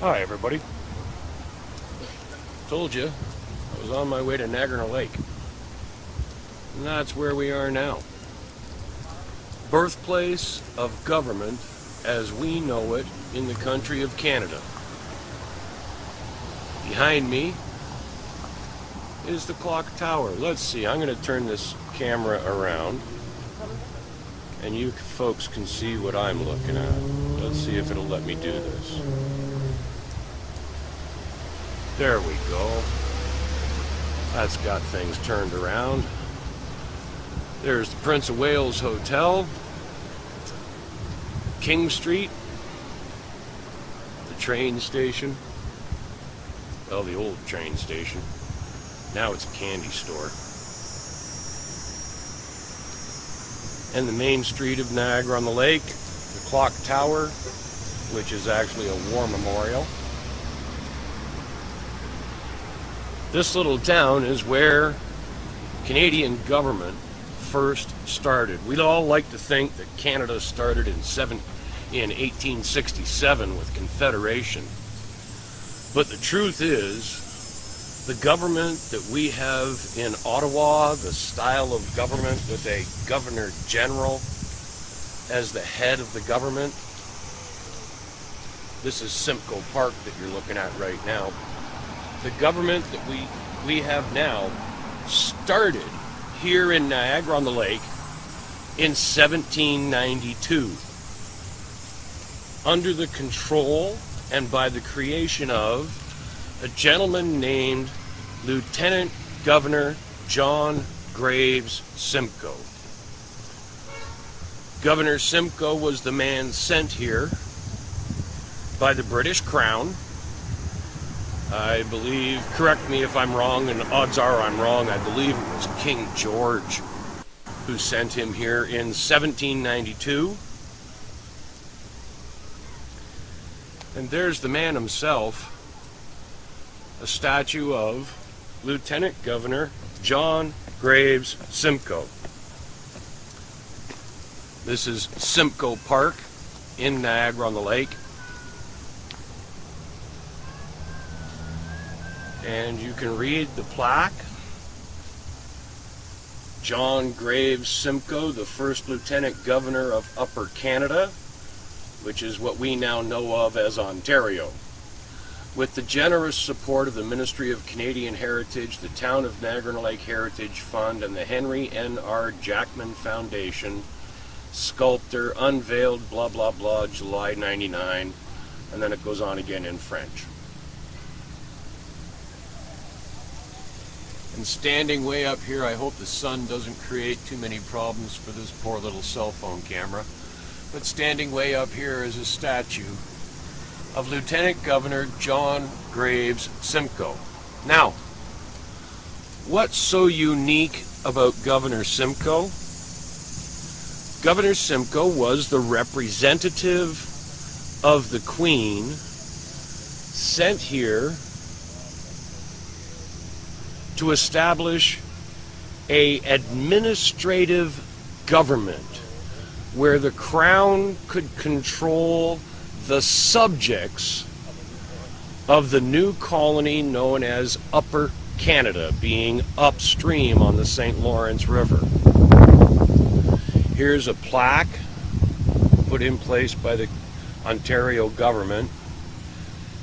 Hi, everybody. Told you, I was on my way to Niagara Lake. And that's where we are now. Birthplace of government as we know it in the country of Canada. Behind me is the clock tower. Let's see, I'm going to turn this camera around and you folks can see what I'm looking at. Let's see if it'll let me do this. There we go. That's got things turned around. There's the Prince of Wales Hotel, King Street, the train station, well, the old train station. Now it's a candy store. And the main street of Niagara-on-the-Lake, the clock tower, which is actually a war memorial. This little town is where Canadian government first started. We'd all like to think that Canada started in 1867 with Confederation. But the truth is, the government that we have in Ottawa, the style of government with a Governor General as the head of the government, this is Simcoe Park that you're looking at right now. The government that we have now started here in Niagara-on-the-Lake in 1792 under the control and by the creation of a gentleman named Lieutenant Governor John Graves Simcoe. Governor Simcoe was the man sent here by the British Crown. I believe, correct me if I'm wrong, and odds are I'm wrong, I believe it was King George who sent him here in 1792. And there's the man himself, a statue of Lieutenant Governor John Graves Simcoe. This is Simcoe Park in Niagara-on-the-Lake. And you can read the plaque. John Graves Simcoe, the first Lieutenant Governor of Upper Canada, which is what we now know of as Ontario. With the generous support of the Ministry of Canadian Heritage, the Town of Niagara-on-the-Lake Heritage Fund, and the Henry N.R. Jackman Foundation, sculptor unveiled, blah, blah, blah, July 99, and then it goes on again in French. And standing way up here, I hope the sun doesn't create too many problems for this poor little cell phone camera, but standing way up here is a statue of Lieutenant Governor John Graves Simcoe. Now, what's so unique about Governor Simcoe? Governor Simcoe was the representative of the Queen sent here to establish an administrative government where the Crown could control the subjects of the new colony known as Upper Canada, being upstream on the St. Lawrence River. Here's a plaque put in place by the Ontario government.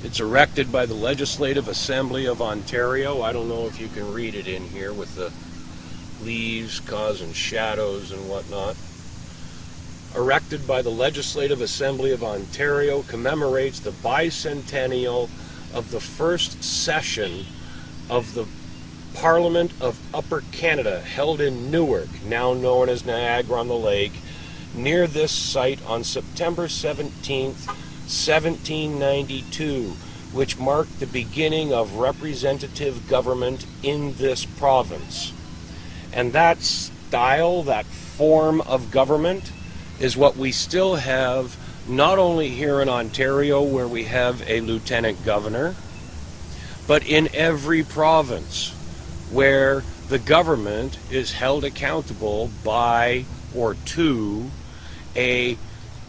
It's erected by the Legislative Assembly of Ontario. I don't know if you can read it in here with the leaves causing shadows and whatnot. Erected by the Legislative Assembly of Ontario, commemorates the bicentennial of the first session of the Parliament of Upper Canada, held in Newark, now known as Niagara-on-the-Lake, near this site on September 17th, 1792, which marked the beginning of representative government in this province. And that style, that form of government, is what we still have not only here in Ontario, where we have a lieutenant governor, but in every province where the government is held accountable by or to a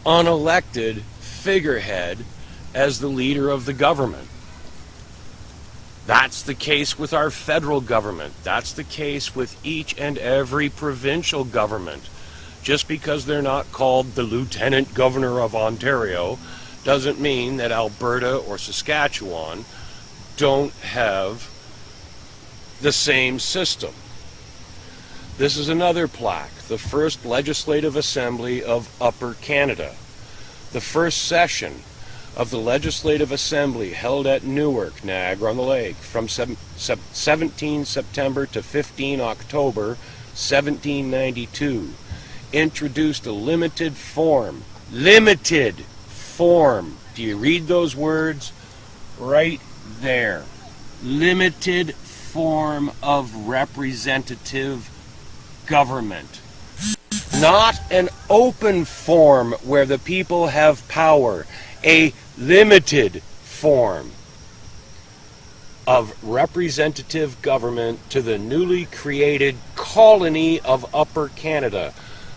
unelected figurehead as the leader of the government. That's the case with our federal government. That's the case with each and every provincial government. Just because they're not called the Lieutenant Governor of Ontario doesn't mean that Alberta or Saskatchewan don't have the same system. This is another plaque, the first Legislative Assembly of Upper Canada. The first session of the Legislative Assembly held at Newark, Niagara-on-the-Lake, from 17 September to 15 October 1792, introduced a limited form. Do you read those words? Right there. Limited form of representative government. Not an open form where the people have power. A limited form of representative government to the newly created colony of Upper Canada.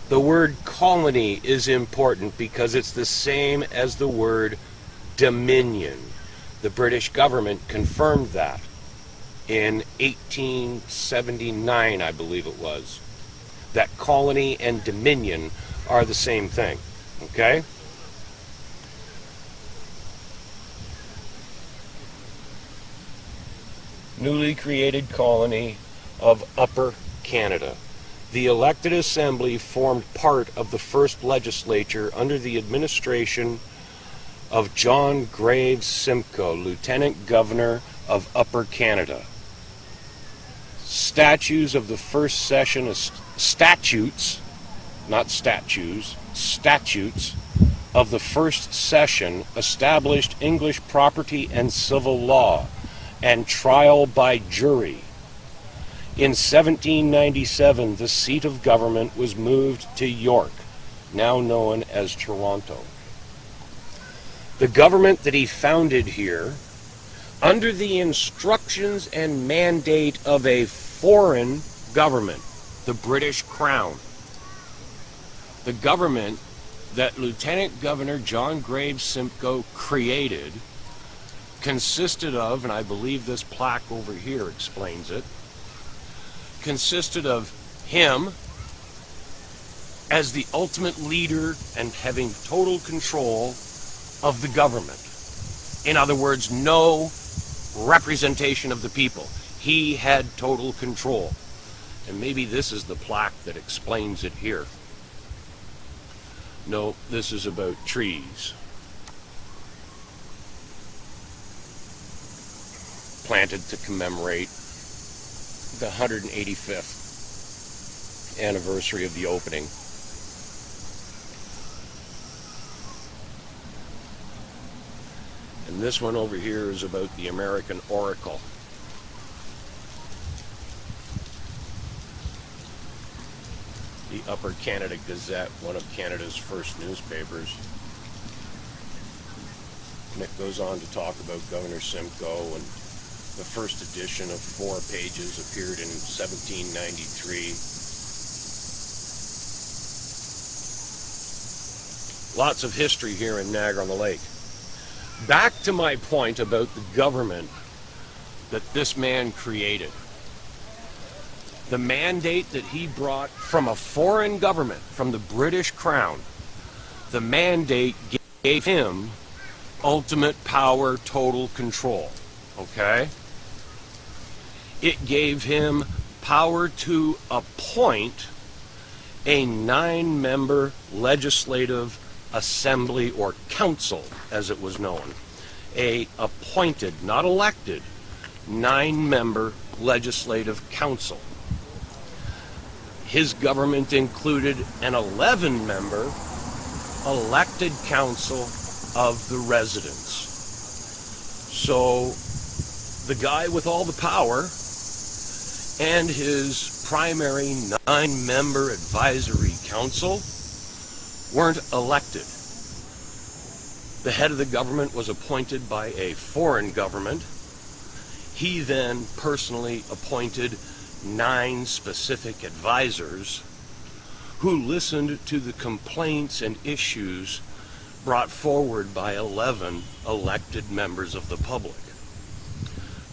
The word colony is important because it's the same as the word dominion. The British government confirmed that in 1879, I believe it was, that colony and dominion are the same thing. Okay? Newly created colony of Upper Canada. The elected assembly formed part of the first legislature under the administration of John Graves Simcoe, Lieutenant Governor of Upper Canada. Statutes of the first session, statutes of the first session established English property and civil law and trial by jury. In 1797, the seat of government was moved to York, now known as Toronto. The government that he founded here, under the instructions and mandate of a foreign government, the British Crown. The government that Lieutenant Governor John Graves Simcoe created consisted of, and I believe this plaque over here explains it, consisted of him as the ultimate leader and having total control of the government. In other words, no representation of the people. He had total control. And maybe this is the plaque that explains it here. No, this is about trees. Planted to commemorate the 185th anniversary of the opening. And this one over here is about the American Oracle. The Upper Canada Gazette, one of Canada's first newspapers. And it goes on to talk about Governor Simcoe, and the first edition of 4 pages appeared in 1793. Lots of history here in Niagara-on-the-Lake. Back to my point about the government that this man created. The mandate that he brought from a foreign government, from the British Crown, the mandate gave him ultimate power, total control. Okay? It gave him power to appoint a 9-member legislative assembly, or council as it was known. A appointed, not elected, 9-member legislative council. His government included an 11-member elected council of the residents. So the guy with all the power and his primary 9-member advisory council weren't elected. The head of the government was appointed by a foreign government. He then personally appointed 9 specific advisors who listened to the complaints and issues brought forward by 11 elected members of the public.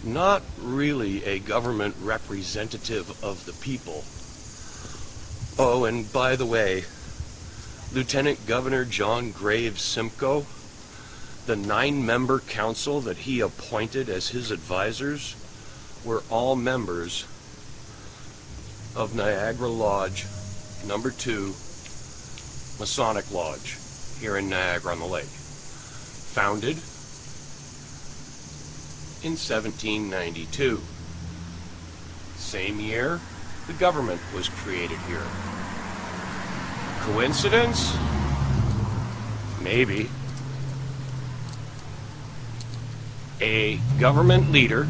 Not really a government representative of the people. Oh, and by the way, Lieutenant Governor John Graves Simcoe, the 9-member council that he appointed as his advisors were all members of Niagara Lodge number 2 Masonic Lodge here in Niagara-on-the-Lake, founded in 1792. Same year, the government was created here. Coincidence? Maybe. A government leader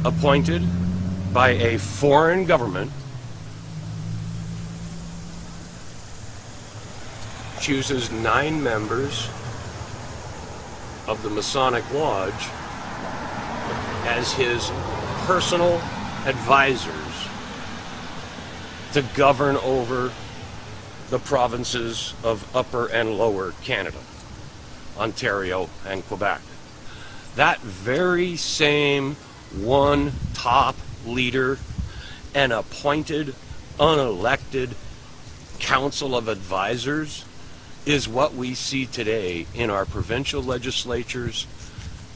appointed by a foreign government chooses 9 members of the Masonic Lodge as his personal advisors to govern over the provinces of Upper and Lower Canada, Ontario and Quebec. That very same one top leader and appointed, unelected council of advisors is what we see today in our provincial legislatures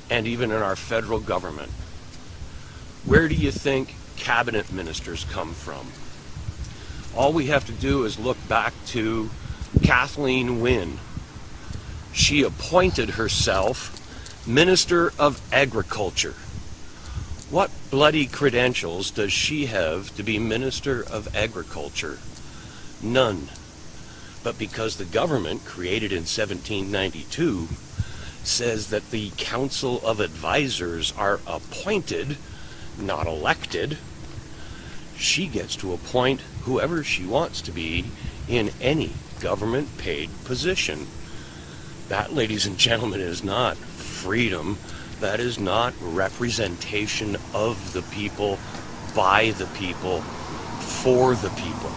and even in our federal government. Where do you think cabinet ministers come from? All we have to do is look back to Kathleen Wynne. She appointed herself Minister of Agriculture. What bloody credentials does she have to be Minister of Agriculture? None. But because the government, created in 1792, says that the Council of Advisors are appointed, not elected, she gets to appoint whoever she wants to be in any government-paid position. That, ladies and gentlemen, is not freedom. That is not representation of the people, by the people, for the people.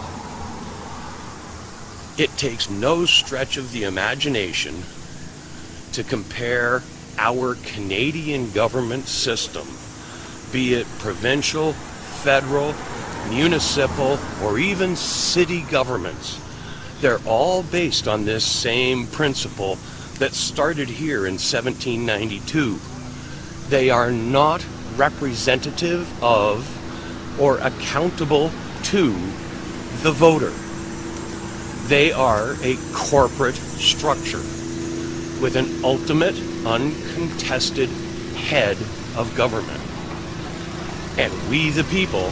It takes no stretch of the imagination to compare our Canadian government system, be it provincial, federal, municipal, or even city governments. They're all based on this same principle that started here in 1792. They are not representative of or accountable to the voter. They are a corporate structure with an ultimate, uncontested head of government. And we, the people,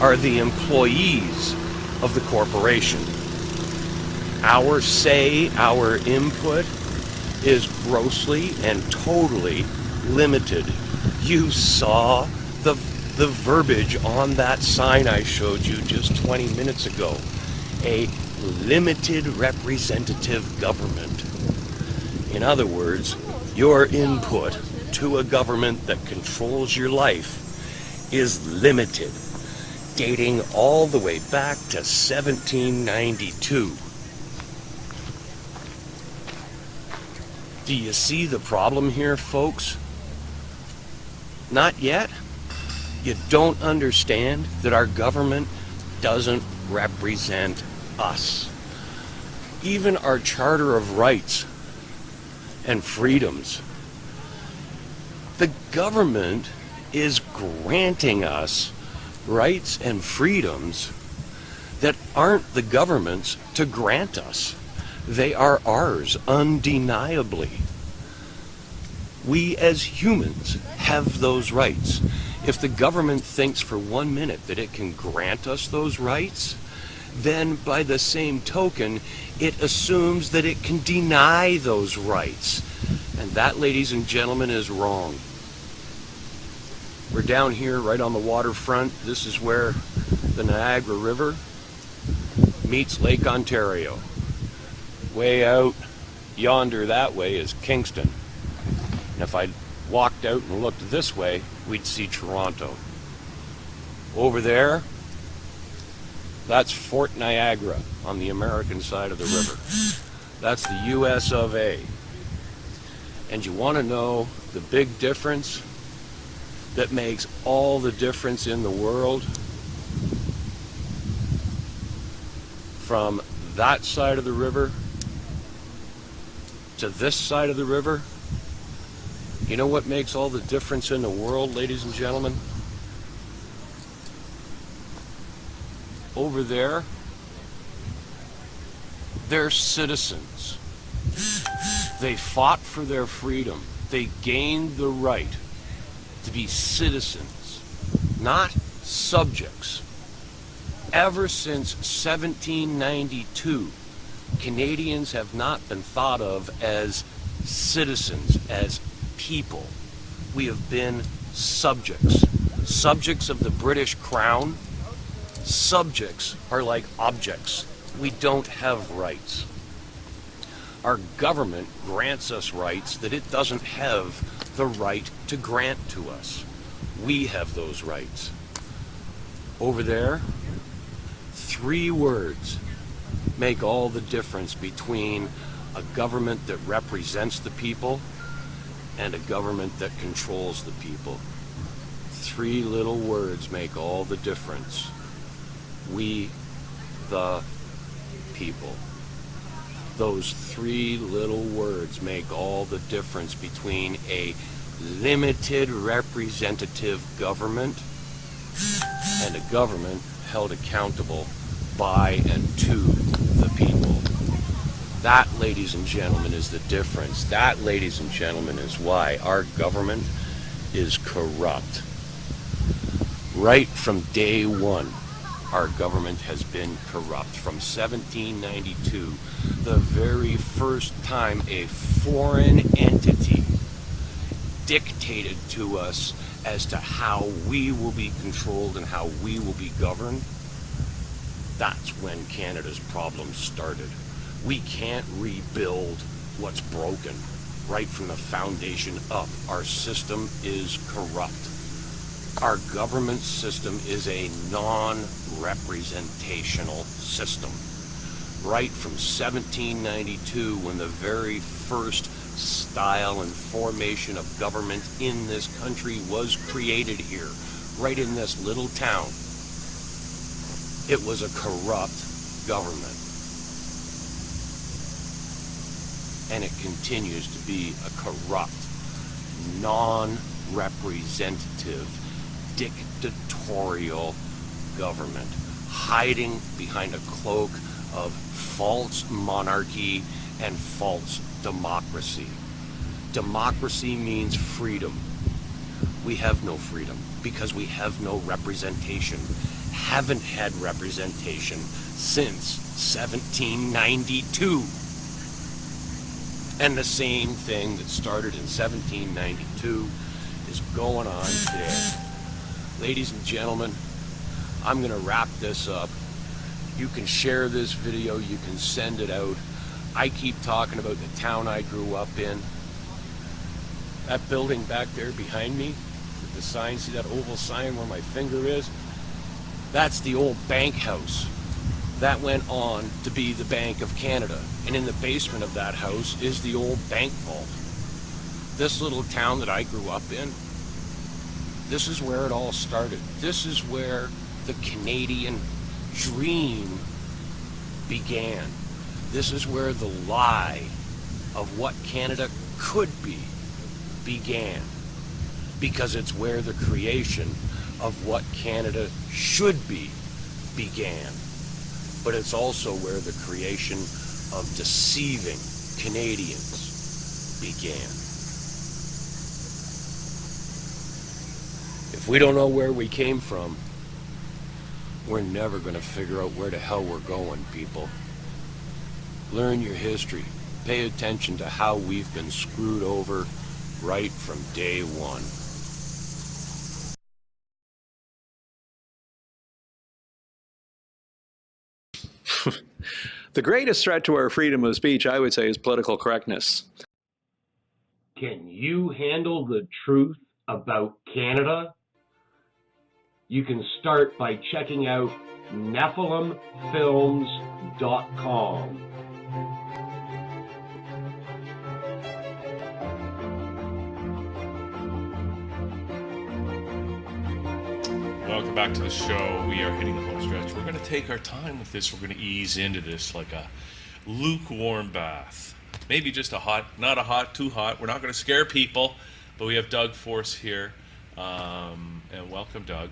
are the employees of the corporation. Our say, our input is grossly and totally limited. You saw the verbiage on that sign I showed you just 20 minutes ago. A limited representative government. In other words, your input to a government that controls your life is limited, dating all the way back to 1792. Do you see the problem here, folks? Not yet? You don't understand that our government doesn't represent us. Even our Charter of Rights and Freedoms. The government is granting us rights and freedoms that aren't the government's to grant us. They are ours, undeniably. We as humans have those rights. If the government thinks for 1 minute that it can grant us those rights, then by the same token, it assumes that it can deny those rights. And that, ladies and gentlemen, is wrong. We're down here right on the waterfront. This is where the Niagara River meets Lake Ontario. Way out yonder that way is Kingston. And if I walked out and looked this way, we'd see Toronto. Over there, that's Fort Niagara on the American side of the river. That's the US of A. And you want to know the big difference that makes all the difference in the world? From that side of the river to this side of the river, you know what makes all the difference in the world, ladies and gentlemen? Over there, they're citizens. They fought for their freedom. They gained the right to be citizens, not subjects. Ever since 1792, Canadians have not been thought of as citizens, as people. We have been subjects. Subjects of the British Crown. Subjects are like objects. We don't have rights. Our government grants us rights that it doesn't have the right to grant to us. We have those rights. Over there, 3 words make all the difference between a government that represents the people and a government that controls the people. 3 little words make all the difference. We, the people. Those 3 little words make all the difference between a limited representative government and a government held accountable by and to the people. That, ladies and gentlemen, is the difference. That, ladies and gentlemen, is why our government is corrupt. Right from day one, our government has been corrupt. From 1792, the very first time a foreign entity dictated to us as to how we will be controlled and how we will be governed, that's when Canada's problems started. We can't rebuild what's broken. Right from the foundation up, our system is corrupt. Our government system is a non-representational system. Right from 1792, when the very first style and formation of government in this country was created here, right in this little town, it was a corrupt government. And it continues to be a corrupt, non-representative, dictatorial government, hiding behind a cloak of false monarchy and false democracy. Democracy means freedom. We have no freedom because we have no representation. Haven't had representation since 1792. And the same thing that started in 1792 is going on today. Ladies and gentlemen, I'm going to wrap this up. You can share this video, you can send it out. I keep talking about the town I grew up in. That building back there behind me, with the sign, see that oval sign where my finger is? That's the old bank house. That went on to be the Bank of Canada. And in the basement of that house is the old bank vault. This little town that I grew up in, this is where it all started. This is where the Canadian dream began. This is where the lie of what Canada could be began. Because it's where the creation of what Canada should be began. But it's also where the creation of deceiving Canadians began. If we don't know where we came from, we're never going to figure out where the hell we're going, people. Learn your history. Pay attention to how we've been screwed over right from day one. The greatest threat to our freedom of speech, I would say, is political correctness. Can you handle the truth about Canada? You can start by checking out NephilimFilms.com. Welcome back to the show. We are hitting the home stretch. We're going to take our time with this. We're going to ease into this like a lukewarm bath. Maybe just a hot, not a hot, too hot. We're not going to scare people, but we have Doug Force here. And welcome, Doug.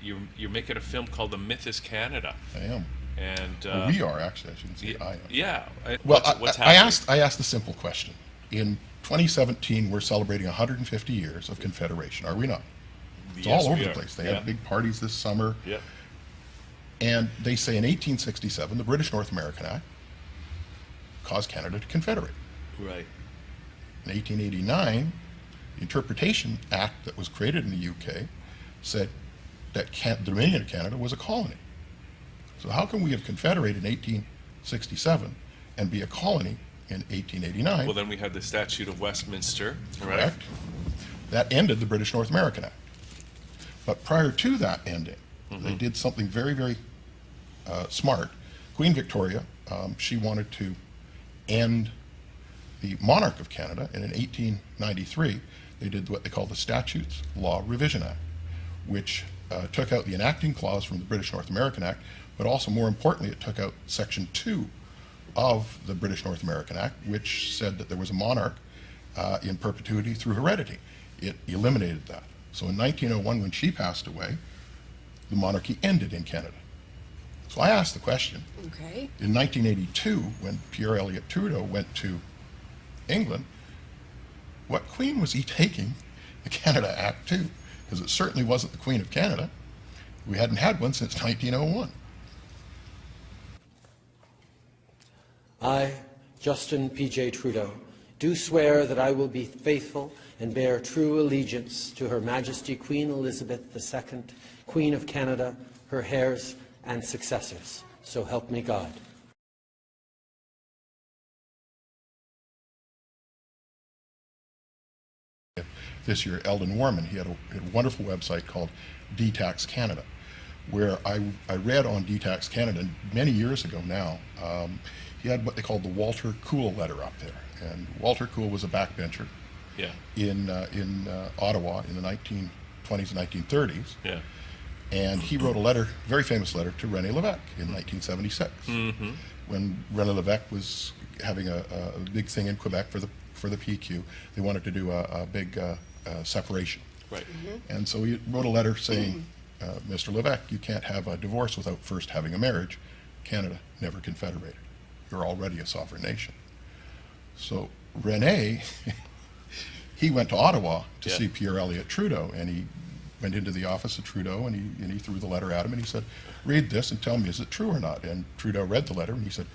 You're making a film called The Myth is Canada. I am. And Well, we are, actually. I shouldn't say I am. Yeah. Well, What's I happening? asked the simple question. In 2017, we're celebrating 150 years of Confederation, are we not? It's Yes, all over we the are. place. They Yeah. had big parties this summer. Yeah. And they say in 1867, the British North American Act caused Canada to confederate. Right. In 1889, the Interpretation Act that was created in the UK said that the Dominion of Canada was a colony. So how can we have confederated in 1867 and be a colony in 1889? Well, then we had the Statute of Westminster, right? Correct. That ended the British North American Act. But prior to that ending, they did something very, very smart. Queen Victoria, she wanted to end the monarch of Canada, and in 1893, they did what they call the Statutes Law Revision Act, which took out the enacting clause from the British North American Act, but also more importantly, it took out Section 2 of the British North American Act, which said that there was a monarch in perpetuity through heredity. It eliminated that. So in 1901, when she passed away, the monarchy ended in Canada. So I asked the question, Okay. in 1982, when Pierre Elliott Trudeau went to England, what queen was he taking the Canada Act to? Because it certainly wasn't the Queen of Canada. We hadn't had one since 1901. I, Justin P.J. Trudeau, do swear that I will be faithful and bear true allegiance to Her Majesty Queen Elizabeth II, Queen of Canada, her heirs and successors. So help me God. This year, Eldon Warman, he had a wonderful website called DTax Canada, where I read on DTax Canada many years ago now. He had what they called the Walter Cool letter up there, and Walter Cool was a backbencher Yeah. in Ottawa in the 1920s and 1930s, Yeah. and he wrote a letter, very famous letter, to René Lévesque in 1976, when René Lévesque was having a big thing in Quebec for the PQ. They wanted to do a big separation. Right. And so he wrote a letter saying, Mr. Lévesque, you can't have a divorce without first having a marriage. Canada never confederated. You're already a sovereign nation. So René, he went to Ottawa to Yeah. see Pierre Elliott Trudeau, and he went into the office of Trudeau, and he threw the letter at him, and he said, read this and tell me, is it true or not? And Trudeau read the letter, and he said,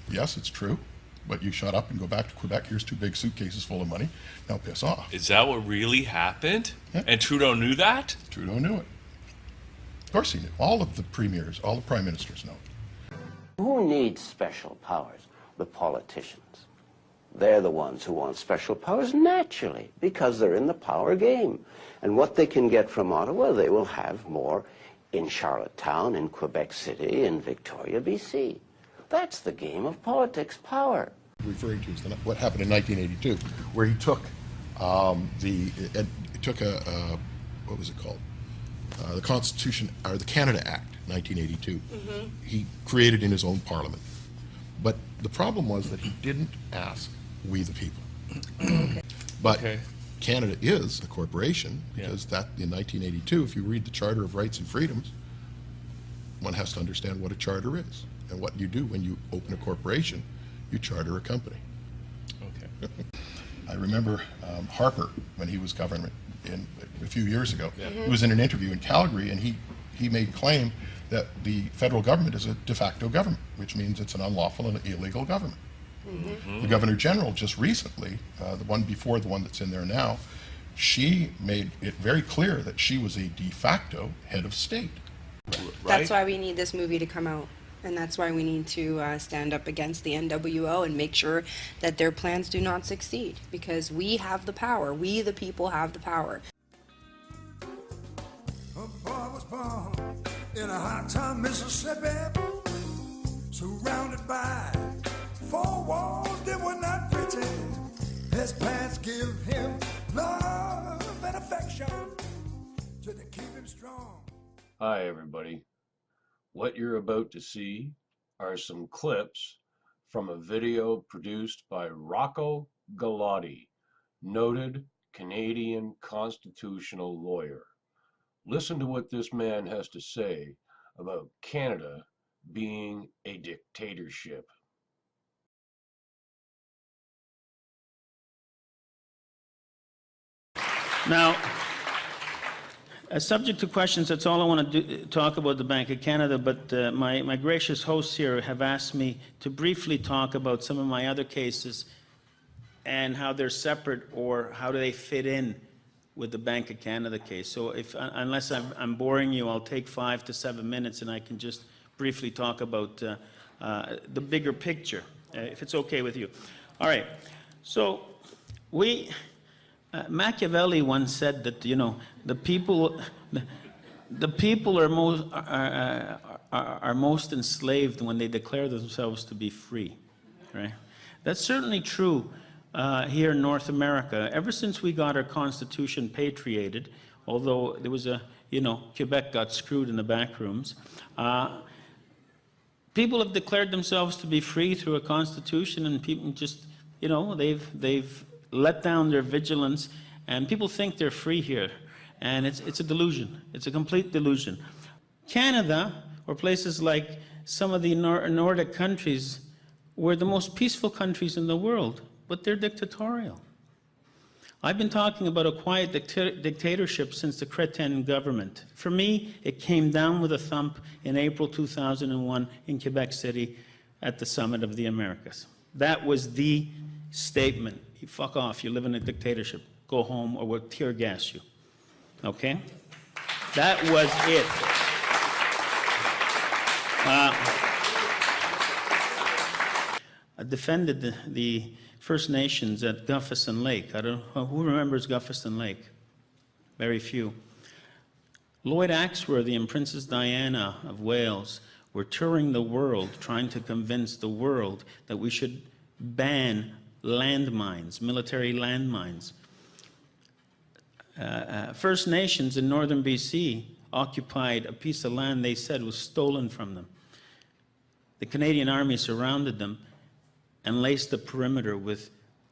yes, it's true, but you shut up and go back to Quebec. Here's 2 big suitcases full of money. Now piss off. Is that what really happened? Yeah. And Trudeau knew that? Trudeau knew it. Of course he knew. All of the premiers, all the prime ministers know it. Who needs special powers? The politicians. They're the ones who want special powers naturally because they're in the power game. And what they can get from Ottawa, they will have more in Charlottetown, in Quebec City, in Victoria, BC. That's the game of politics, power. Referring to is what happened in 1982, where he took what was it called? The Constitution, or the Canada Act, 1982. He created in his own parliament. But the problem was that he didn't ask we the people. But Okay. Canada is a corporation, Yeah. because that in 1982, if you read the Charter of Rights and Freedoms, one has to understand what a charter is. And what you do when you open a corporation, you charter a company. Okay. I remember Harper, when he was government a few years ago, he was in an interview in Calgary, and he made claim that the federal government is a de facto government, which means it's an unlawful and illegal government. The Governor General just recently, the one before the one that's in there now, she made it very clear that she was a de facto head of state. That's why we need this movie to come out. And that's why we need to stand up against the NWO and make sure that their plans do not succeed. Because we have the power. We, the people, have the power. A boy was born in a hot town, Mississippi, surrounded by 4 walls that were not pretty. His parents give him love and affection to keep him strong. Hi, everybody. What you're about to see are some clips from a video produced by Rocco Galati, noted Canadian constitutional lawyer. Listen to what this man has to say about Canada being a dictatorship. Now, subject to questions, that's all I want to talk about the Bank of Canada, but my gracious hosts here have asked me to briefly talk about some of my other cases and how they're separate or how do they fit in with the Bank of Canada case. So unless I'm boring you, I'll take 5 to 7 minutes and I can just briefly talk about the bigger picture, if it's okay with you. All right, so Machiavelli once said that, you know, the people are most enslaved when they declare themselves to be free, right? That's certainly true here in North America. Ever since we got our Constitution patriated, although there was Quebec got screwed in the back rooms, people have declared themselves to be free through a Constitution, and people just, you know, they've let down their vigilance, and people think they're free here. And it's a delusion. It's a complete delusion. Canada, or places like some of the Nordic countries, were the most peaceful countries in the world, but they're dictatorial. I've been talking about a quiet dictatorship since the Crétin government. For me, it came down with a thump in April 2001 in Quebec City at the Summit of the Americas. That was the statement. You fuck off, you live in a dictatorship. Go home or we'll tear gas you. Okay? That was it. I defended the First Nations at Guffiston Lake. I don't know, who remembers Guffiston Lake? Very few. Lloyd Axworthy and Princess Diana of Wales were touring the world trying to convince the world that we should ban landmines, military landmines. First Nations in northern BC occupied a piece of land they said was stolen from them. The Canadian Army surrounded them and laced the perimeter with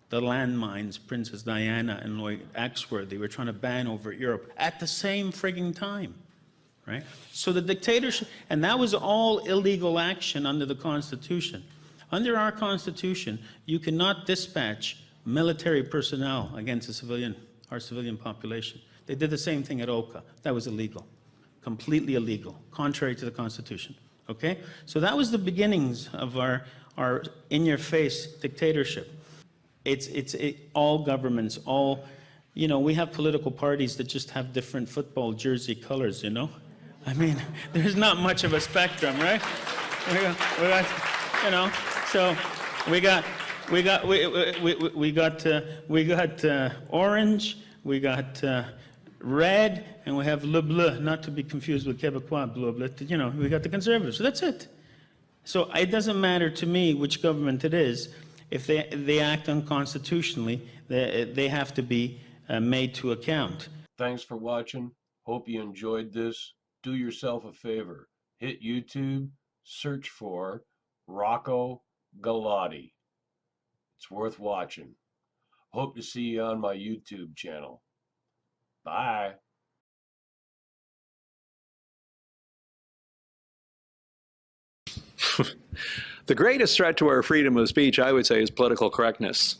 the landmines Princess Diana and Lloyd Axworthy were trying to ban over Europe at the same frigging time, right? So the dictatorship, and that was all illegal action under the Constitution. Under our Constitution, you cannot dispatch military personnel against our civilian population. They did the same thing at Oka. That was illegal, completely illegal, contrary to the Constitution, okay? So that was the beginnings of our in-your-face dictatorship. It's all governments, all, you know, we have political parties that just have different football jersey colors, you know? I mean, there's not much of a spectrum, right? We got, you know, so we got orange, we got red, and we have le bleu, not to be confused with Québécois bleu bleu. You know, we got the Conservatives. So that's it. So it doesn't matter to me which government it is. If they act unconstitutionally, they have to be made to account. Thanks for watching. Hope you enjoyed this. Do yourself a favor. Hit YouTube, search for Rocco Galati. It's worth watching. Hope to see you on my YouTube channel. Bye. The greatest threat to our freedom of speech, I would say, is political correctness.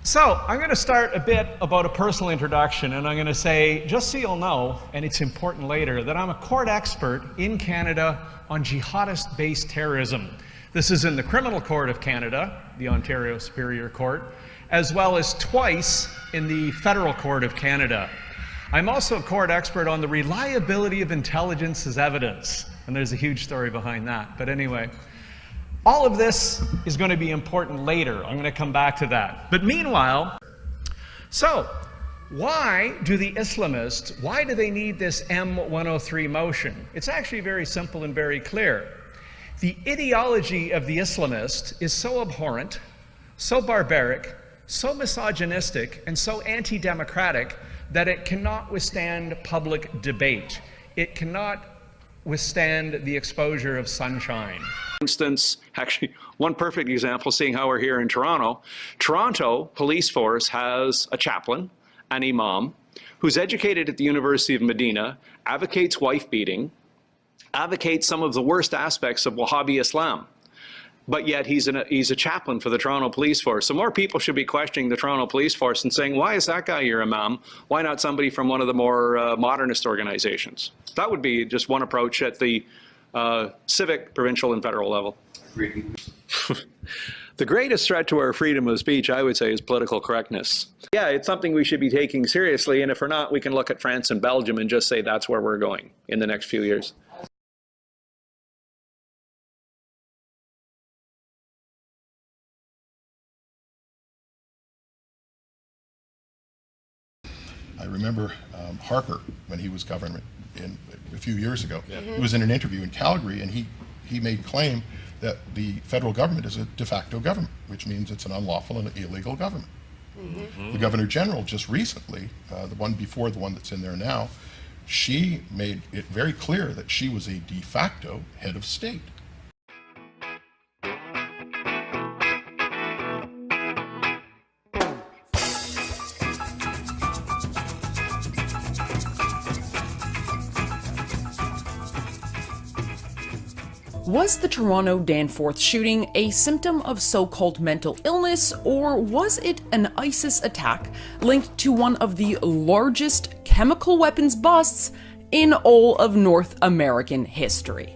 So, I'm going to start a bit about a personal introduction, and I'm going to say, just so you'll know, and it's important later, that I'm a court expert in Canada on jihadist-based terrorism. This is in the Criminal Court of Canada, the Ontario Superior Court, as well as twice in the Federal Court of Canada. I'm also a court expert on the reliability of intelligence as evidence, and there's a huge story behind that. But anyway, all of this is going to be important later. I'm going to come back to that. But meanwhile, so why do the Islamists, why do they need this M103 motion? It's actually very simple and very clear. The ideology of the Islamist is so abhorrent, so barbaric, so misogynistic, and so anti-democratic that it cannot withstand public debate. it cannot withstand the exposure of sunshine. For instance, actually, one perfect example, seeing how we're here in Toronto, Toronto police force has a chaplain, an imam, who's educated at the University of Medina, advocates wife beating, advocates some of the worst aspects of Wahhabi Islam. But yet he's a chaplain for the Toronto Police Force. So more people should be questioning the Toronto Police Force and saying, why is that guy your imam? Why not somebody from one of the more modernist organizations? That would be just one approach at the civic, provincial, and federal level. The greatest threat to our freedom of speech, I would say, is political correctness. Yeah, it's something we should be taking seriously, and if we're not, we can look at France and Belgium and just say that's where we're going in the next few years. I remember Harper, when he was governor a few years ago, he was in an interview in Calgary, and he made claim that the federal government is a de facto government, which means it's an unlawful and illegal government. The Governor General just recently, the one before the one that's in there now, she made it very clear that she was a de facto head of state. Was the Toronto Danforth shooting a symptom of so-called mental illness, or was it an ISIS attack linked to one of the largest chemical weapons busts in all of North American history?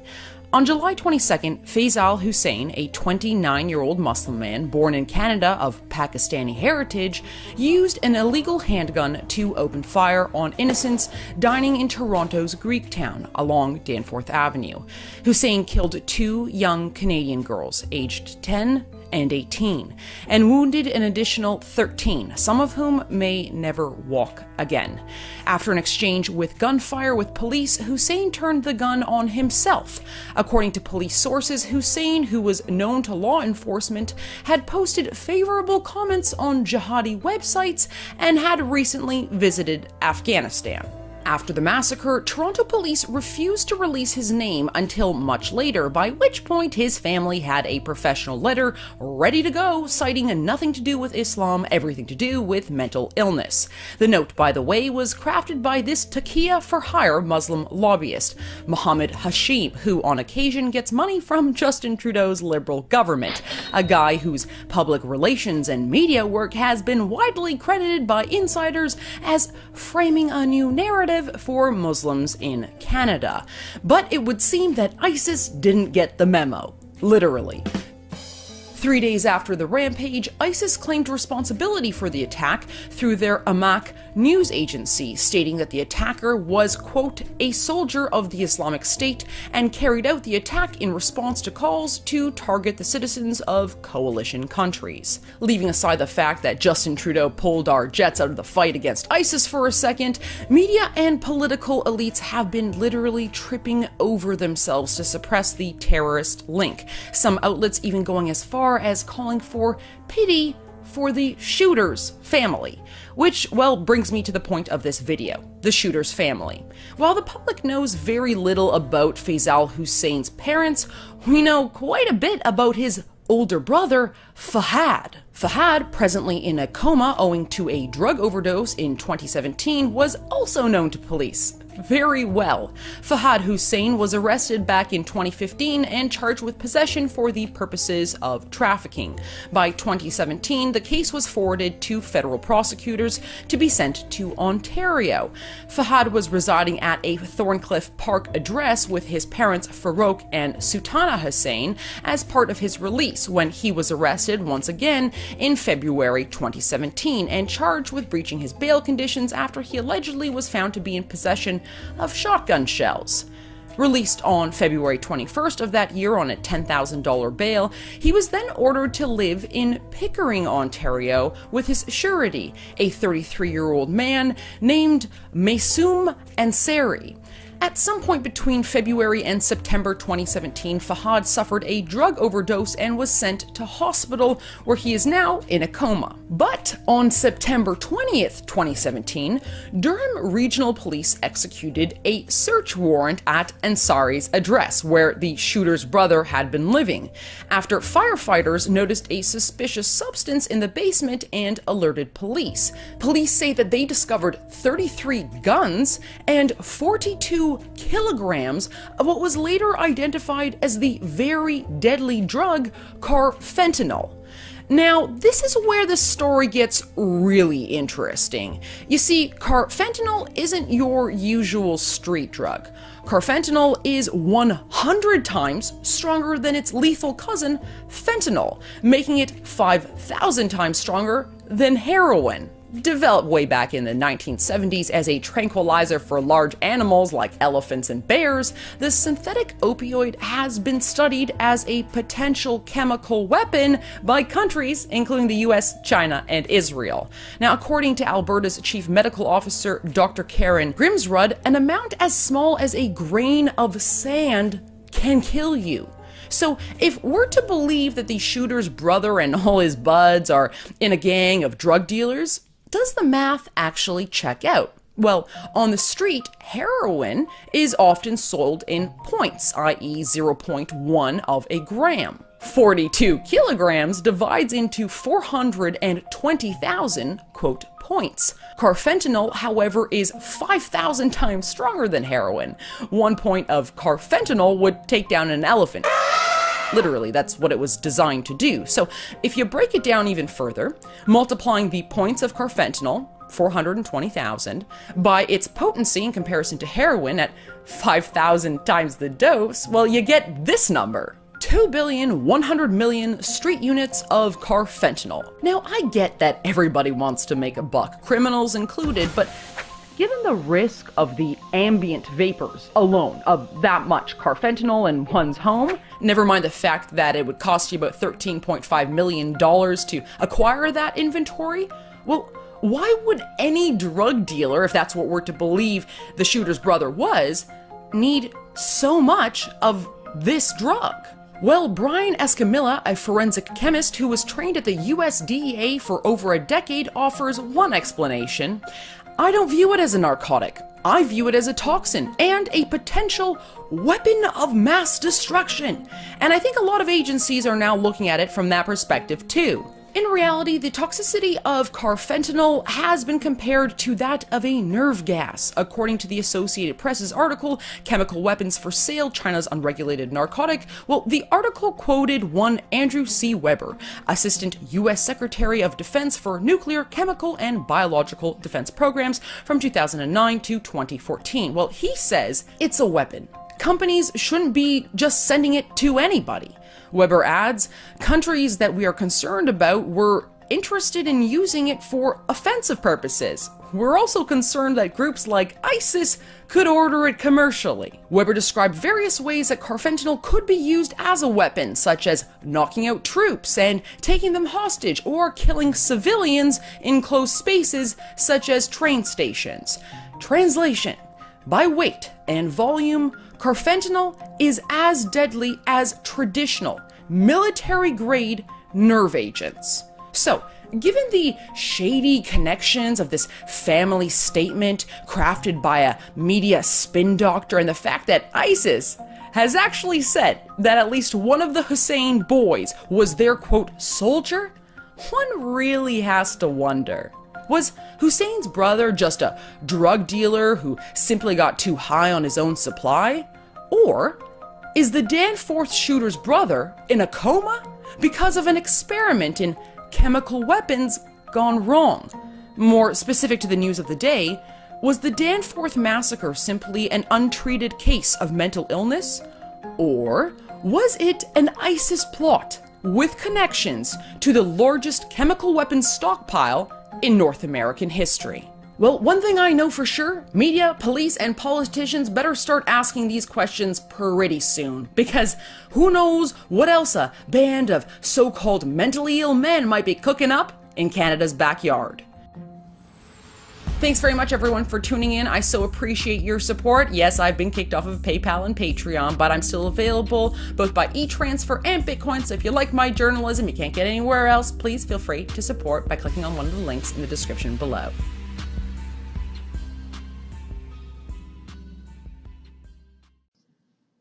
On July 22nd, Faisal Hussein, a 29-year-old Muslim man born in Canada of Pakistani heritage, used an illegal handgun to open fire on innocents dining in Toronto's Greektown along Danforth Avenue. Hussein killed 2 young Canadian girls, aged 10 and 18, and wounded an additional 13, some of whom may never walk again. After an exchange with gunfire with police, Hussein turned the gun on himself. According to police sources, Hussein, who was known to law enforcement, had posted favorable comments on jihadi websites and had recently visited Afghanistan. After the massacre, Toronto police refused to release his name until much later, by which point his family had a professional letter ready to go, citing nothing to do with Islam, everything to do with mental illness. The note, by the way, was crafted by this Taqiyya for Hire Muslim lobbyist, Mohammed Hashim, who on occasion gets money from Justin Trudeau's Liberal government, a guy whose public relations and media work has been widely credited by insiders as framing a new narrative for Muslims in Canada. But it would seem that ISIS didn't get the memo, literally. 3 days after the rampage, ISIS claimed responsibility for the attack through their Amaq news agency, stating that the attacker was, quote, a soldier of the Islamic State and carried out the attack in response to calls to target the citizens of coalition countries. Leaving aside the fact that Justin Trudeau pulled our jets out of the fight against ISIS for a second, media and political elites have been literally tripping over themselves to suppress the terrorist link, some outlets even going as far as calling for pity for the shooter's family, which, well, brings me to the point of this video, the shooter's family. While the public knows very little about Faisal Hussein's parents, we know quite a bit about his older brother, Fahad. Fahad, presently in a coma owing to a drug overdose in 2017, was also known to police very well. Fahad Hussein was arrested back in 2015 and charged with possession for the purposes of trafficking. By 2017, the case was forwarded to federal prosecutors to be sent to Ontario. Fahad was residing at a Thorncliffe Park address with his parents Farouk and Sultana Hussein as part of his release when he was arrested once again in February 2017 and charged with breaching his bail conditions after he allegedly was found to be in possession of shotgun shells. Released on February 21st of that year on a $10,000 bail, he was then ordered to live in Pickering, Ontario, with his surety, a 33-year-old man named Masoom Ansari. At some point between February and September 2017, Fahad suffered a drug overdose and was sent to hospital, where he is now in a coma. But on September 20th, 2017, Durham Regional Police executed a search warrant at Ansari's address, where the shooter's brother had been living, after firefighters noticed a suspicious substance in the basement and alerted police. Police say that they discovered 33 guns and 42 kilograms of what was later identified as the very deadly drug carfentanil. Now, this is where the story gets really interesting. You see, carfentanil isn't your usual street drug. Carfentanil is 100 times stronger than its lethal cousin, fentanyl, making it 5,000 times stronger than heroin. Developed way back in the 1970s as a tranquilizer for large animals like elephants and bears, the synthetic opioid has been studied as a potential chemical weapon by countries including the US, China, and Israel. Now, according to Alberta's Chief Medical Officer, Dr. Karen Grimsrud, an amount as small as a grain of sand can kill you. So, if we're to believe that the shooter's brother and all his buds are in a gang of drug dealers, does the math actually check out? Well, on the street, heroin is often sold in points, i.e. 0.1 of a gram. 42 kilograms divides into 420,000, quote, points. Carfentanil, however, is 5,000 times stronger than heroin. 1 point of carfentanil would take down an elephant. Literally, that's what it was designed to do. So if you break it down even further, multiplying the points of carfentanil, 420,000, by its potency in comparison to heroin at 5,000 times the dose, well, you get this number. 2,100,000,000 street units of carfentanil. Now, I get that everybody wants to make a buck, criminals included, but given the risk of the ambient vapors alone of that much carfentanil in one's home, never mind the fact that it would cost you about $13.5 million to acquire that inventory, well, why would any drug dealer, if that's what we're to believe the shooter's brother was, need so much of this drug? Well, Brian Escamilla, a forensic chemist who was trained at the US DEA for over a decade, offers one explanation. I don't view it as a narcotic. I view it as a toxin and a potential weapon of mass destruction. And I think a lot of agencies are now looking at it from that perspective too. In reality, the toxicity of carfentanil has been compared to that of a nerve gas. According to the Associated Press's article, Chemical Weapons for Sale, China's Unregulated Narcotic, well, the article quoted one Andrew C. Weber, Assistant U.S. Secretary of Defense for Nuclear, Chemical, and Biological Defense Programs from 2009 to 2014. Well, he says it's a weapon. Companies shouldn't be just sending it to anybody. Weber adds, countries that we are concerned about were interested in using it for offensive purposes. We're also concerned that groups like ISIS could order it commercially. Weber described various ways that carfentanil could be used as a weapon, such as knocking out troops and taking them hostage, or killing civilians in closed spaces such as train stations. Translation: by weight and volume, carfentanil is as deadly as traditional, military-grade nerve agents. So, given the shady connections of this family statement crafted by a media spin doctor, and the fact that ISIS has actually said that at least one of the Hussein boys was their, quote, soldier, one really has to wonder. Was Hussein's brother just a drug dealer who simply got too high on his own supply? Or is the Danforth shooter's brother in a coma because of an experiment in chemical weapons gone wrong? More specific to the news of the day, was the Danforth massacre simply an untreated case of mental illness? Or was it an ISIS plot with connections to the largest chemical weapons stockpile in North American history? Well, one thing I know for sure, media, police, and politicians better start asking these questions pretty soon, because who knows what else a band of so-called mentally ill men might be cooking up in Canada's backyard. Thanks very much, everyone, for tuning in. I so appreciate your support. Yes, I've been kicked off of PayPal and Patreon, but I'm still available both by e-transfer and Bitcoin. So if you like my journalism, you can't get anywhere else, please feel free to support by clicking on one of the links in the description below.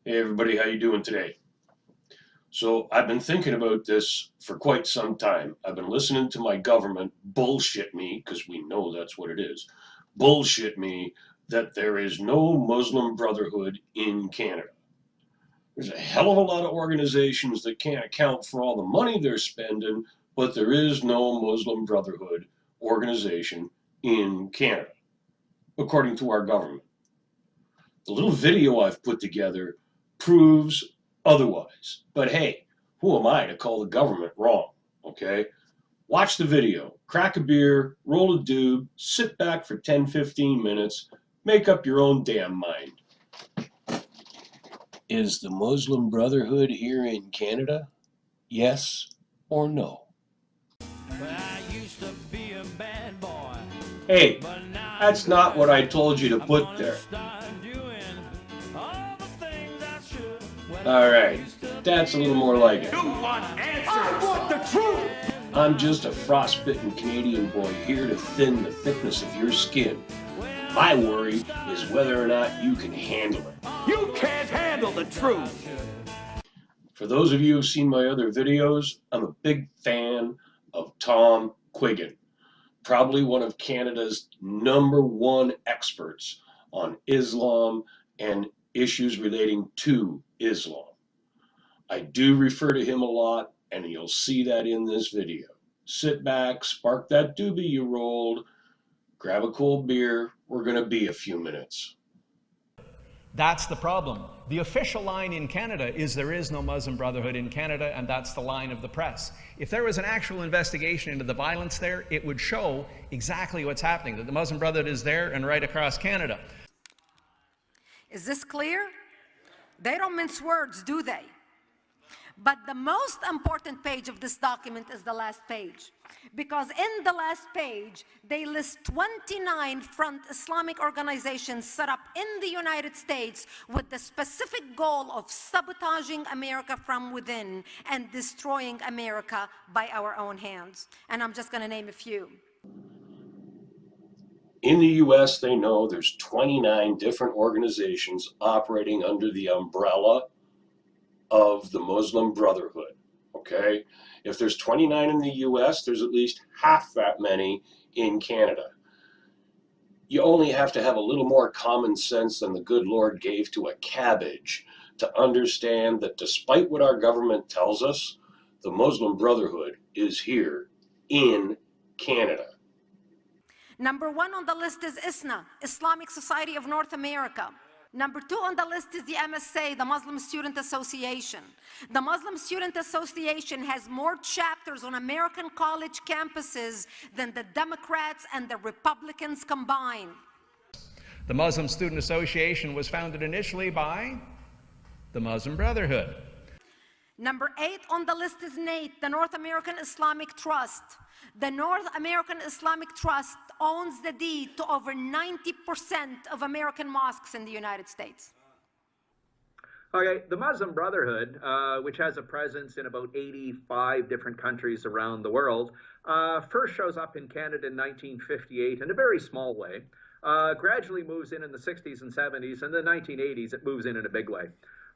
Hey everybody, how you doing today? So I've been thinking about this for quite some time. I've been listening to my government bullshit me, because we know that's what it is, bullshit me that there is no Muslim Brotherhood in Canada. There's a hell of a lot of organizations that can't account for all the money they're spending, but there is no Muslim Brotherhood organization in Canada, according to our government. The little video I've put together proves otherwise. But hey, who am I to call the government wrong, okay? Watch the video, crack a beer, roll a doob, sit back for 10-15 minutes, make up your own damn mind. Is the Muslim Brotherhood here in Canada? Yes or no? Hey, that's not what I told you to put there. Alright, that's a little more like it. I want the truth! I'm just a frostbitten Canadian boy here to thin the thickness of your skin. My worry is whether or not you can handle it. You can't handle the truth! For those of you who've seen my other videos, I'm a big fan of Tom Quiggin, probably one of Canada's #1 experts on Islam and issues relating to Islam. I do refer to him a lot, and you'll see that in this video. Sit back, spark that doobie you rolled, grab a cold beer. We're going to be a few minutes. That's the problem. The official line in Canada is there is no Muslim Brotherhood in Canada, and that's the line of the press. If there was an actual investigation into the violence there, it would show exactly what's happening, that the Muslim Brotherhood is there and right across Canada. Is this clear? They don't mince words, do they? But the most important page of this document is the last page. Because in the last page, they list 29 front Islamic organizations set up in the United States with the specific goal of sabotaging America from within and destroying America by our own hands. And I'm just going to name a few. In the US, they know there's 29 different organizations operating under the umbrella of the Muslim Brotherhood, okay? If there's 29 in the US, there's at least half that many in Canada. You only have to have a little more common sense than the good Lord gave to a cabbage to understand that despite what our government tells us, the Muslim Brotherhood is here in Canada. Number 1 on the list is ISNA, Islamic Society of North America. Number 2 on the list is the MSA, the Muslim Student Association. The Muslim Student Association has more chapters on American college campuses than the Democrats and the Republicans combined. The Muslim Student Association was founded initially by the Muslim Brotherhood. Number 8 on the list is NATE, the North American Islamic Trust. The North American Islamic Trust owns the deed to over 90% of American mosques in the United States. Okay, the Muslim Brotherhood, which has a presence in about 85 different countries around the world, first shows up in Canada in 1958 in a very small way, gradually moves in the 60s and 70s, and the 1980s it moves in a big way.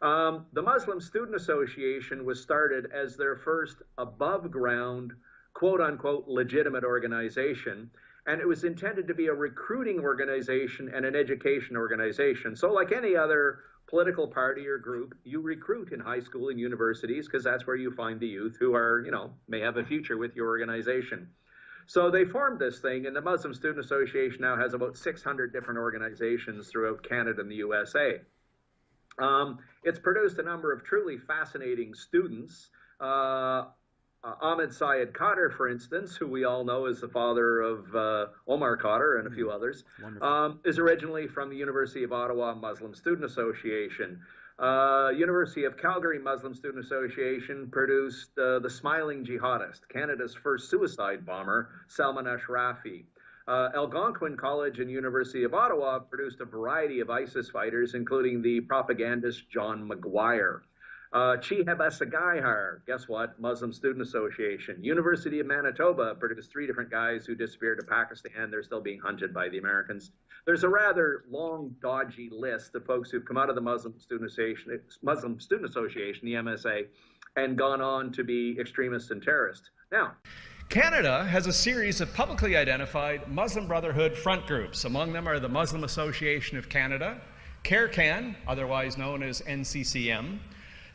The Muslim Student Association was started as their first above-ground, quote-unquote, legitimate organization, and it was intended to be a recruiting organization and an education organization. So like any other political party or group, you recruit in high school and universities because that's where you find the youth who are, may have a future with your organization. So they formed this thing, and the Muslim Student Association now has about 600 different organizations throughout Canada and the USA. It's produced a number of truly fascinating students. Ahmed Syed Khader, for instance, who we all know is the father of Omar Khader and a few others, is originally from the University of Ottawa Muslim Student Association. University of Calgary Muslim Student Association produced the Smiling Jihadist, Canada's first suicide bomber, Salman Ashrafi. Algonquin College and University of Ottawa produced a variety of ISIS fighters, including the propagandist John Maguire. Chi Hebesagayhar, guess what? Muslim Student Association. University of Manitoba produced 3 different guys who disappeared to Pakistan. They're still being hunted by the Americans. There's a rather long, dodgy list of folks who've come out of the Muslim Student Association, the MSA, and gone on to be extremists and terrorists. Now, Canada has a series of publicly identified Muslim Brotherhood front groups. Among them are the Muslim Association of Canada, CARECAN, otherwise known as NCCM,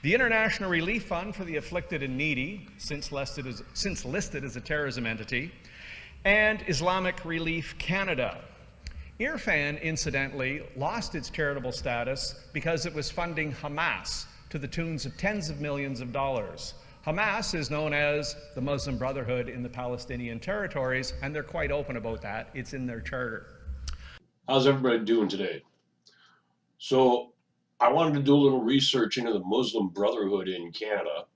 the International Relief Fund for the Afflicted and Needy, since listed as a terrorism entity, and Islamic Relief Canada. Irfan, incidentally, lost its charitable status because it was funding Hamas to the tunes of tens of millions of dollars. Hamas is known as the Muslim Brotherhood in the Palestinian territories, and they're quite open about that. It's in their charter. How's everybody doing today? So I wanted to do a little research into the Muslim Brotherhood in Canada.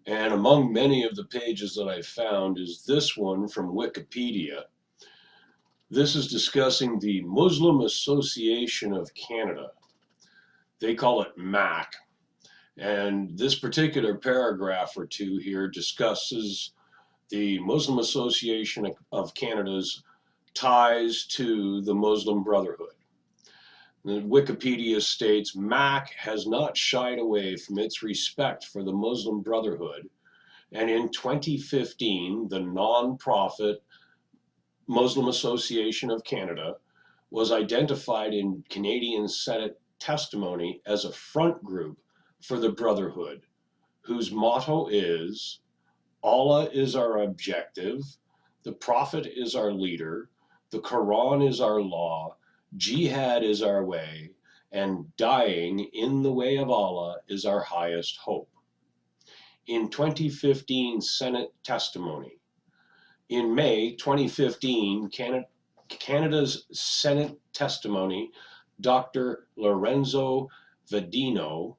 And among many of the pages that I found is this one from Wikipedia. This is discussing the Muslim Association of Canada. They call it MAC. And this particular paragraph or two here discusses the Muslim Association of Canada's ties to the Muslim Brotherhood. The Wikipedia states, MAC has not shied away from its respect for the Muslim Brotherhood, and in 2015, the non-profit Muslim Association of Canada was identified in Canadian Senate testimony as a front group for the Brotherhood, whose motto is, Allah is our objective, the Prophet is our leader, the Quran is our law, Jihad is our way, and dying in the way of Allah is our highest hope. In 2015 Senate testimony, in May 2015, Canada's Senate testimony, Dr. Lorenzo Vedino,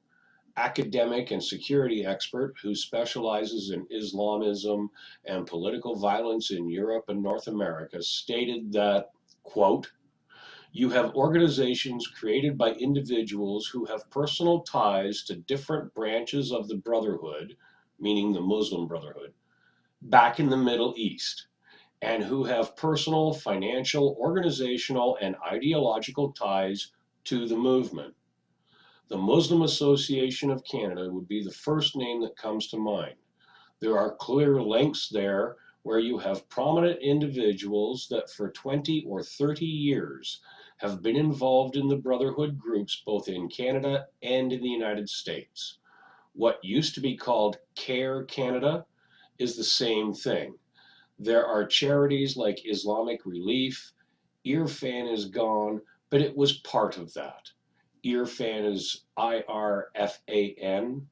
academic and security expert who specializes in Islamism and political violence in Europe and North America, stated that, quote, "You have organizations created by individuals who have personal ties to different branches of the Brotherhood," meaning the Muslim Brotherhood, "back in the Middle East, and who have personal, financial, organizational, and ideological ties to the movement. The Muslim Association of Canada would be the first name that comes to mind. There are clear links there where you have prominent individuals that for 20 or 30 years have been involved in the Brotherhood groups both in Canada and in the United States. What used to be called CARE Canada is the same thing. There are charities like Islamic Relief. Irfan is gone, but it was part of that. Irfan is IRFAN.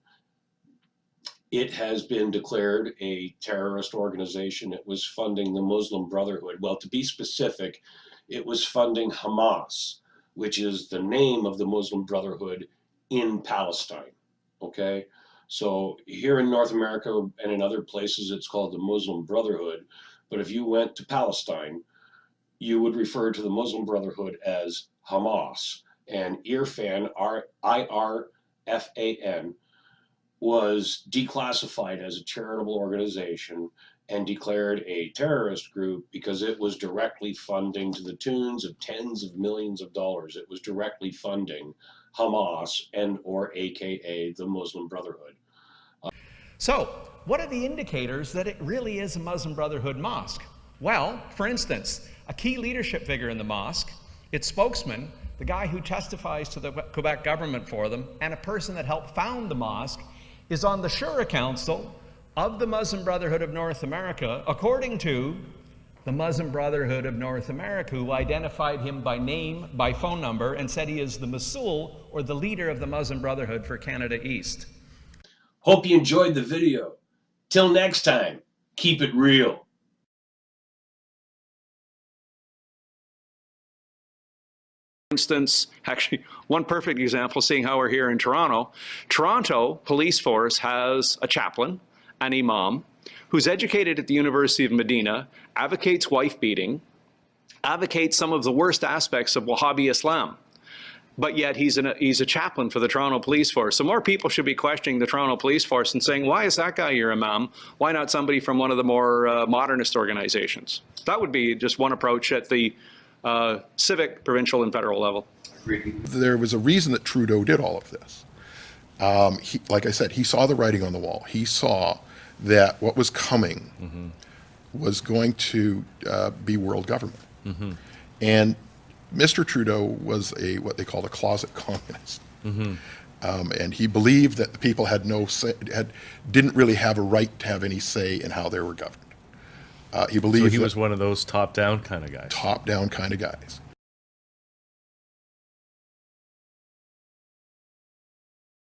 It has been declared a terrorist organization. It was funding the Muslim Brotherhood. Well, to be specific, it was funding Hamas, which is the name of the Muslim Brotherhood in Palestine. Okay? So here in North America and in other places, it's called the Muslim Brotherhood. But if you went to Palestine, you would refer to the Muslim Brotherhood as Hamas. And Irfan, IRFAN, was declassified as a charitable organization and declared a terrorist group because it was directly funding to the tunes of tens of millions of dollars. It was directly funding Hamas and or AKA the Muslim Brotherhood. So, what are the indicators that it really is a Muslim Brotherhood mosque? Well, for instance, a key leadership figure in the mosque, its spokesman, the guy who testifies to the Quebec government for them, and a person that helped found the mosque, is on the Shura Council of the Muslim Brotherhood of North America, according to the Muslim Brotherhood of North America, who identified him by name, by phone number, and said he is the Masul, or the leader of the Muslim Brotherhood for Canada East. Hope you enjoyed the video. Till next time, keep it real. For instance, actually, one perfect example, seeing how we're here in Toronto, Toronto Police Force has a chaplain, an imam, who's educated at the University of Medina, advocates wife beating, advocates some of the worst aspects of Wahhabi Islam. But yet he's a chaplain for the Toronto Police Force. So more people should be questioning the Toronto Police Force and saying, why is that guy your imam? Why not somebody from one of the more modernist organizations? That would be just one approach at the civic, provincial, and federal level. There was a reason that Trudeau did all of this. Like I said, he saw the writing on the wall. He saw that what was coming was going to be world government. And Mr. Trudeau was what they called a closet communist. And he believed that the people had no say, didn't really have a right to have any say in how they were governed. He believed So he was one of those top-down kind of guys. Top-down kind of guys.